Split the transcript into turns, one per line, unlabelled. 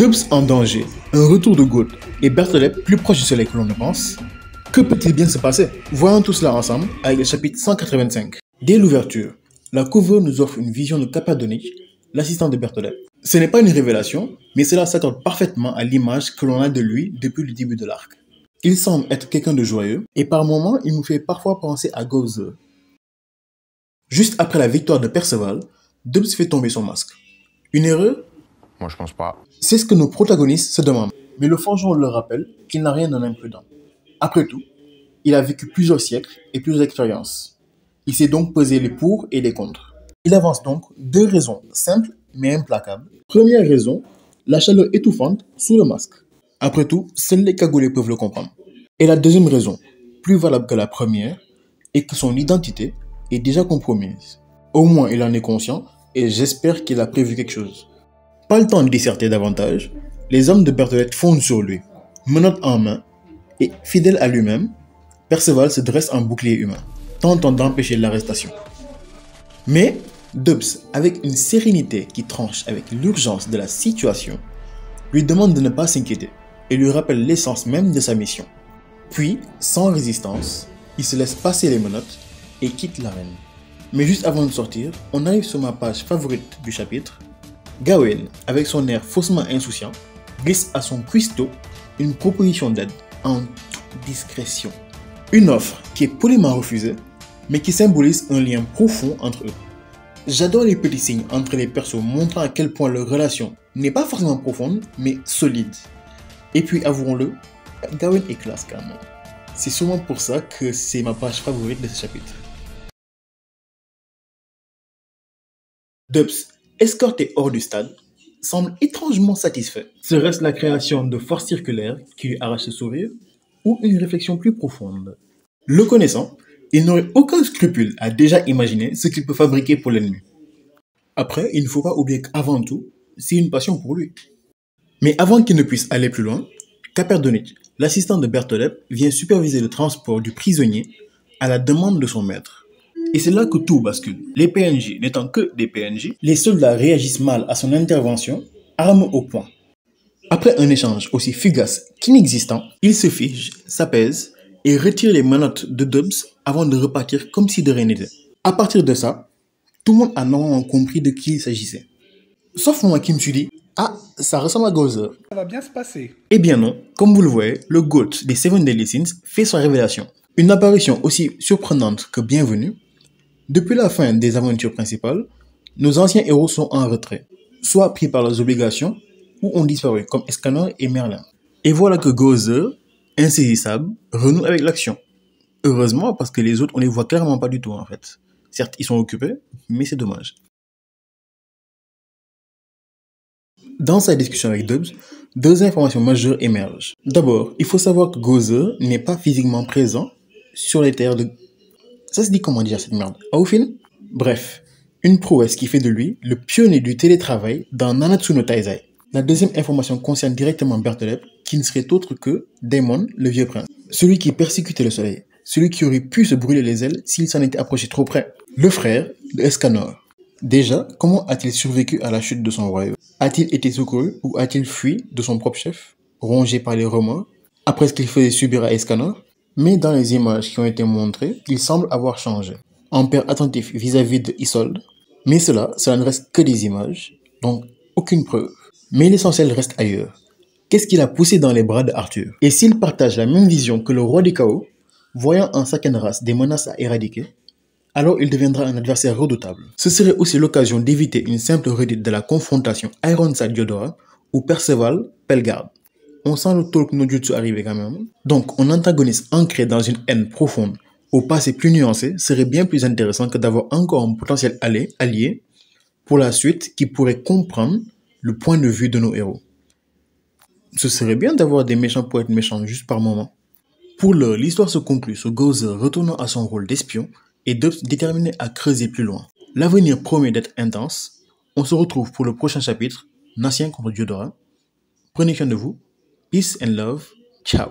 Dubs en danger, un retour de Gold et Berthollet plus proche du soleil que l'on ne pense. Que peut-il bien se passer? Voyons tout cela ensemble avec le chapitre 185. Dès l'ouverture, la cover nous offre une vision de Kappa-Donich, l'assistant de Berthollet. Ce n'est pas une révélation, mais cela s'accorde parfaitement à l'image que l'on a de lui depuis le début de l'arc. Il semble être quelqu'un de joyeux, et par moments, il nous fait parfois penser à Gozer. Juste après la victoire de Perceval, Dubs fait tomber son masque. Une erreur?
Moi, je pense pas.
C'est ce que nos protagonistes se demandent, mais le forgeron leur rappelle qu'il n'a rien d'un imprudent. Après tout, il a vécu plusieurs siècles et plusieurs expériences. Il sait donc peser les pour et les contre. Il avance donc deux raisons simples mais implacables. Première raison, la chaleur étouffante sous le masque. Après tout, seuls les cagoulés peuvent le comprendre. Et la deuxième raison, plus valable que la première, est que son identité est déjà compromise. Au moins il en est conscient et j'espère qu'il a prévu quelque chose. Pas le temps de disserter davantage, les hommes de Berthollet fondent sur lui, menottes en main, et fidèle à lui-même, Perceval se dresse en bouclier humain, tentant d'empêcher l'arrestation. Mais Dubs, avec une sérénité qui tranche avec l'urgence de la situation, lui demande de ne pas s'inquiéter et lui rappelle l'essence même de sa mission. Puis, sans résistance, il se laisse passer les menottes et quitte l'arène. Mais juste avant de sortir, on arrive sur ma page favorite du chapitre. Gawain, avec son air faussement insouciant, glisse à son cuistot une proposition d'aide en toute discrétion. Une offre qui est poliment refusée, mais qui symbolise un lien profond entre eux. J'adore les petits signes entre les persos montrant à quel point leur relation n'est pas forcément profonde, mais solide. Et puis avouons-le, Gawain est classe quand même. C'est sûrement pour ça que c'est ma page favorite de ce chapitre. Dubs, escorté hors du stade, semble étrangement satisfait. Serait-ce la création de forces circulaires qui lui arrache le sourire, ou une réflexion plus profonde? Le connaissant, il n'aurait aucun scrupule à déjà imaginer ce qu'il peut fabriquer pour l'ennemi. Après, il ne faut pas oublier qu'avant tout, c'est une passion pour lui. Mais avant qu'il ne puisse aller plus loin, Kappa-Donich, l'assistant de Berthollet, vient superviser le transport du prisonnier à la demande de son maître. Et c'est là que tout bascule. Les PNJ n'étant que des PNJ, les soldats réagissent mal à son intervention, armes au poing. Après un échange aussi fugace qu'inexistant, il se fige, s'apaise et retire les menottes de Dubs avant de repartir comme si de rien n'était. À partir de ça, tout le monde a normalement compris de qui il s'agissait. Sauf moi qui me suis dit, ah, ça ressemble à Gozer.
Ça va bien se passer.
Eh bien non, comme vous le voyez, le GOAT des Seven Deadly Sins fait sa révélation. Une apparition aussi surprenante que bienvenue. Depuis la fin des aventures principales, nos anciens héros sont en retrait, soit pris par leurs obligations, ou ont disparu, comme Escanor et Merlin. Et voilà que Gozer, insaisissable, renoue avec l'action. Heureusement, parce que les autres, on les voit clairement pas du tout en fait. Certes, ils sont occupés, mais c'est dommage. Dans sa discussion avec Dubs, deux informations majeures émergent. D'abord, il faut savoir que Gozer n'est pas physiquement présent sur les terres de... Ça se dit comment dire cette merde? Aufin? Bref, une prouesse qui fait de lui le pionnier du télétravail dans Nanatsu no Taizai. La deuxième information concerne directement Berthollet, qui ne serait autre que Daemon, le vieux prince. Celui qui persécutait le soleil. Celui qui aurait pu se brûler les ailes s'il s'en était approché trop près. Le frère de Escanor. Déjà, comment a-t-il survécu à la chute de son royaume? A-t-il été secouru ou a-t-il fui de son propre chef, rongé par les remords, après ce qu'il faisait subir à Escanor? Mais dans les images qui ont été montrées, il semble avoir changé. En père attentif vis-à-vis de Isolde. Mais cela ne reste que des images, donc aucune preuve. Mais l'essentiel reste ailleurs. Qu'est-ce qui l'a poussé dans les bras de Arthur? Et s'il partage la même vision que le roi des chaos, voyant en Sakenras des menaces à éradiquer, alors il deviendra un adversaire redoutable. Ce serait aussi l'occasion d'éviter une simple redite de la confrontation Ironside-Diodora ou Perceval-Pelgarde. On sent le talk no jutsu arriver quand même. Donc, un antagoniste ancré dans une haine profonde, au passé plus nuancé, serait bien plus intéressant que d'avoir encore un potentiel allié pour la suite qui pourrait comprendre le point de vue de nos héros. Ce serait bien d'avoir des méchants pour être méchants juste par moment. Pour l'heure, l'histoire se conclut sur Gozer retournant à son rôle d'espion et Dubs déterminé à creuser plus loin. L'avenir promet d'être intense. On se retrouve pour le prochain chapitre, Nassien contre Diodora. Prenez soin de vous. Peace and love. Ciao.